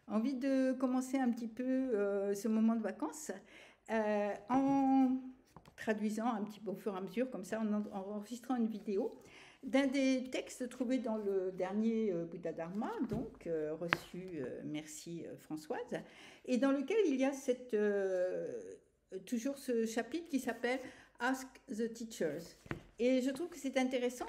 Envie de commencer un petit peu ce moment de vacances en traduisant un petit peu au fur et à mesure, comme ça, en enregistrant une vidéo d'un des textes trouvés dans le dernier Bouddha Dharma, donc reçu, merci Françoise, et dans lequel il y a toujours ce chapitre qui s'appelle Ask the Teachers. Et je trouve que c'est intéressant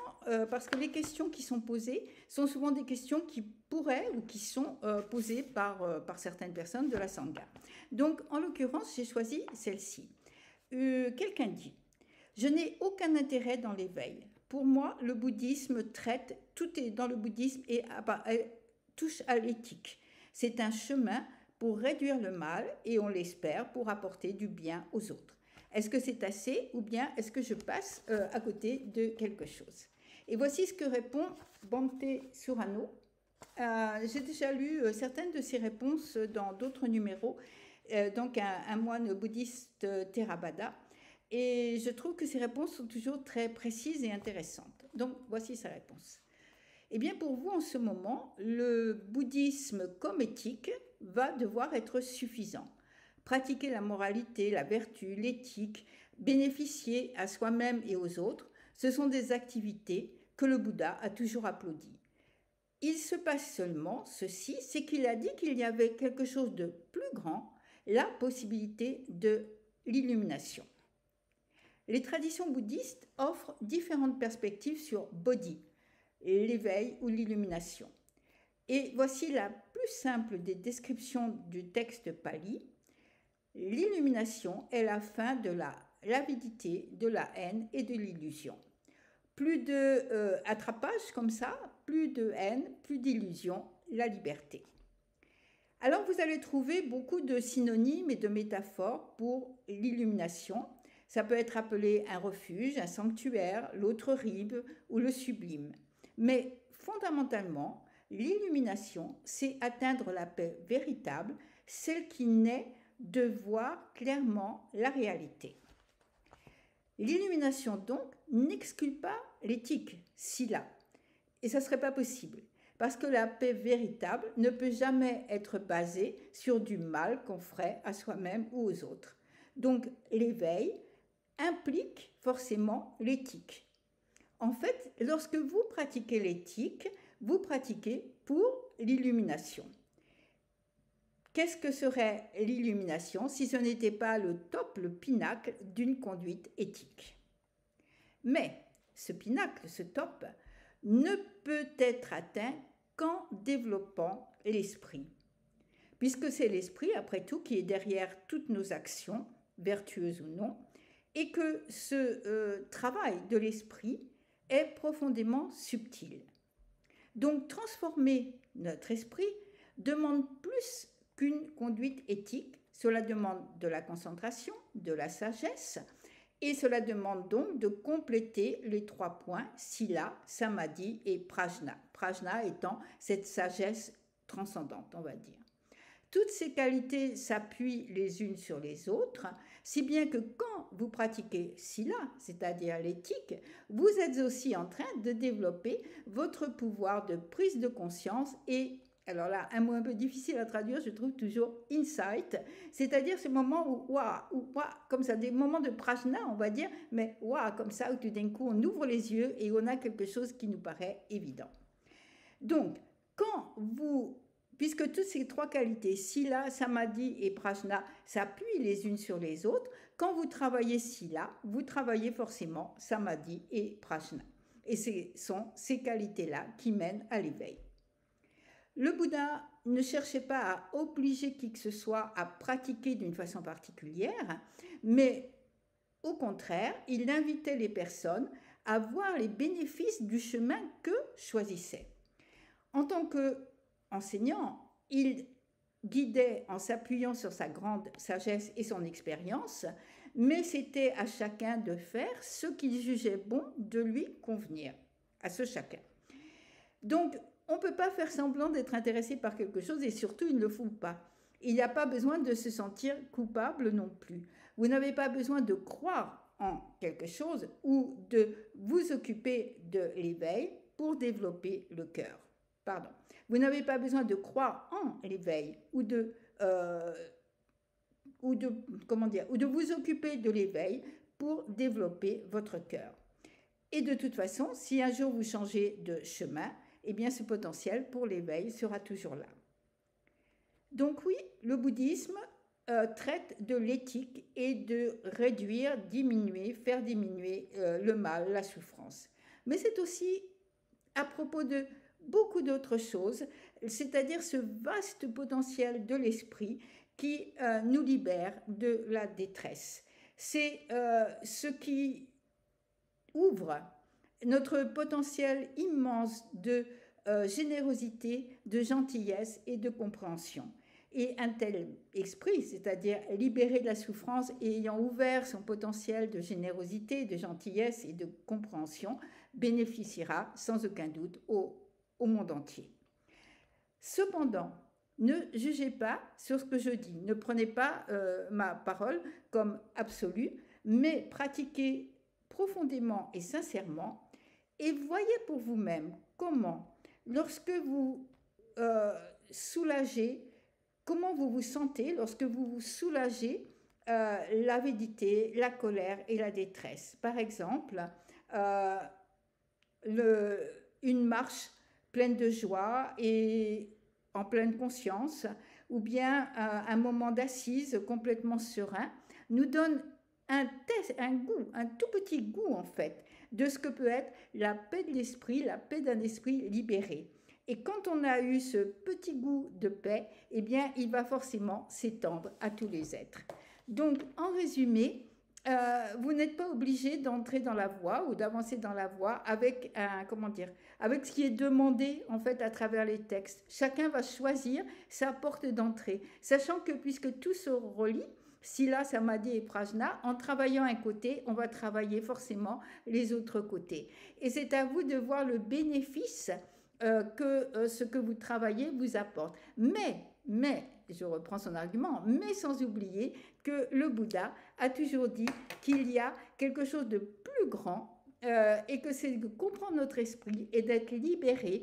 parce que les questions qui sont posées sont souvent des questions qui pourraient ou qui sont posées par certaines personnes de la Sangha. Donc, en l'occurrence, j'ai choisi celle-ci. Quelqu'un dit: je n'ai aucun intérêt dans l'éveil. Pour moi, le bouddhisme traite, tout est dans le bouddhisme et touche à l'éthique. C'est un chemin pour réduire le mal et, on l'espère, pour apporter du bien aux autres. Est-ce que c'est assez ou bien est-ce que je passe à côté de quelque chose? Et voici ce que répond Bhante Surano. J'ai déjà lu certaines de ses réponses dans d'autres numéros, donc un moine bouddhiste Theravada, et je trouve que ses réponses sont toujours très précises et intéressantes. Donc voici sa réponse. Eh bien, pour vous, en ce moment, le bouddhisme comme éthique va devoir être suffisant. Pratiquer la moralité, la vertu, l'éthique, bénéficier à soi-même et aux autres, ce sont des activités que le Bouddha a toujours applaudies. Il se passe seulement ceci, c'est qu'il a dit qu'il y avait quelque chose de plus grand, la possibilité de l'illumination. Les traditions bouddhistes offrent différentes perspectives sur Bodhi, l'éveil ou l'illumination. Et voici la plus simple des descriptions du texte pali. L'illumination est la fin de l'avidité, de la haine et de l'illusion. Plus de attrapage comme ça, plus de haine, plus d'illusion, la liberté. Alors vous allez trouver beaucoup de synonymes et de métaphores pour l'illumination. Ça peut être appelé un refuge, un sanctuaire, l'autre rive ou le sublime. Mais fondamentalement, l'illumination, c'est atteindre la paix véritable, celle qui naît de voir clairement la réalité. L'illumination, donc, n'exclut pas l'éthique, sila. Et ça ne serait pas possible, parce que la paix véritable ne peut jamais être basée sur du mal qu'on ferait à soi-même ou aux autres. Donc, l'éveil implique forcément l'éthique. En fait, lorsque vous pratiquez l'éthique, vous pratiquez pour l'illumination. Qu'est-ce que serait l'illumination si ce n'était pas le top, le pinacle d'une conduite éthique? Mais ce pinacle, ce top, ne peut être atteint qu'en développant l'esprit. Puisque c'est l'esprit, après tout, qui est derrière toutes nos actions, vertueuses ou non, et que ce travail de l'esprit est profondément subtil. Donc transformer notre esprit demande plus qu'une conduite éthique. Cela demande de la concentration, de la sagesse, et cela demande donc de compléter les 3 points, sila, samadhi et prajna. Prajna étant cette sagesse transcendante, on va dire. Toutes ces qualités s'appuient les unes sur les autres, si bien que quand vous pratiquez sila, c'est-à-dire l'éthique, vous êtes aussi en train de développer votre pouvoir de prise de conscience et, alors là, un mot un peu difficile à traduire, je trouve toujours insight, c'est-à-dire ce moment où, comme ça, des moments de prajna, on va dire, mais comme ça, où tout d'un coup, on ouvre les yeux et on a quelque chose qui nous paraît évident. Donc, puisque toutes ces 3 qualités, sila, samadhi et prajna, s'appuient les unes sur les autres, quand vous travaillez sila, vous travaillez forcément samadhi et prajna. Et ce sont ces qualités-là qui mènent à l'éveil. Le Bouddha ne cherchait pas à obliger qui que ce soit à pratiquer d'une façon particulière, mais au contraire, il invitait les personnes à voir les bénéfices du chemin que choisissaient. En tant qu'enseignant, il guidait en s'appuyant sur sa grande sagesse et son expérience, mais c'était à chacun de faire ce qu'il jugeait bon de lui convenir, à ce chacun. Donc, on ne peut pas faire semblant d'être intéressé par quelque chose et surtout, il ne le faut pas. Il n'y a pas besoin de se sentir coupable non plus. Vous n'avez pas besoin de croire en quelque chose ou de vous occuper de l'éveil pour développer le cœur. pardon, vous n'avez pas besoin de croire en l'éveil comment dire, ou de vous occuper de l'éveil pour développer votre cœur. Et de toute façon, si un jour vous changez de chemin, eh bien ce potentiel pour l'éveil sera toujours là. Donc oui, le bouddhisme traite de l'éthique et de réduire, diminuer, faire diminuer le mal, la souffrance. Mais c'est aussi à propos de beaucoup d'autres choses, c'est-à-dire ce vaste potentiel de l'esprit qui nous libère de la détresse. C'est ce qui ouvre notre potentiel immense de générosité, de gentillesse et de compréhension. Et un tel esprit, c'est-à-dire libéré de la souffrance et ayant ouvert son potentiel de générosité, de gentillesse et de compréhension, bénéficiera sans aucun doute au monde entier. Cependant, ne jugez pas sur ce que je dis, ne prenez pas ma parole comme absolue, mais pratiquez profondément et sincèrement et voyez pour vous-même comment, lorsque vous soulagez, comment vous vous sentez lorsque vous vous soulagez l'avidité, la colère et la détresse. Par exemple, une marche pleine de joie et en pleine conscience, ou bien un moment d'assise complètement serein, nous donne un goût, un tout petit goût en fait, de ce que peut être la paix de l'esprit, la paix d'un esprit libéré. Et quand on a eu ce petit goût de paix, eh bien, il va forcément s'étendre à tous les êtres. Donc, en résumé, vous n'êtes pas obligé d'entrer dans la voie ou d'avancer dans la voie avec avec ce qui est demandé en fait à travers les textes. Chacun va choisir sa porte d'entrée, sachant que puisque tout se relie, Sila, Samadhi et Prajna, en travaillant un côté, on va travailler forcément les autres côtés. Et c'est à vous de voir le bénéfice que ce que vous travaillez vous apporte. Mais, je reprends son argument, mais sans oublier que le Bouddha a toujours dit qu'il y a quelque chose de plus grand et que c'est de comprendre notre esprit et d'être libéré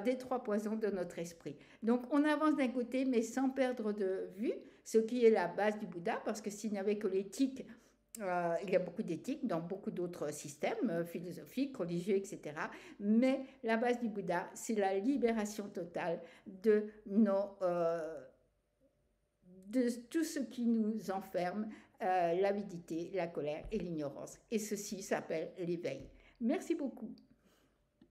des trois poisons de notre esprit. Donc on avance d'un côté mais sans perdre de vue ce qui est la base du Bouddha, parce que s'il n'y avait que l'éthique, il y a beaucoup d'éthique dans beaucoup d'autres systèmes philosophiques, religieux, etc. Mais la base du Bouddha, c'est la libération totale de tout ce qui nous enferme, l'avidité, la colère et l'ignorance. Et ceci s'appelle l'éveil. Merci beaucoup.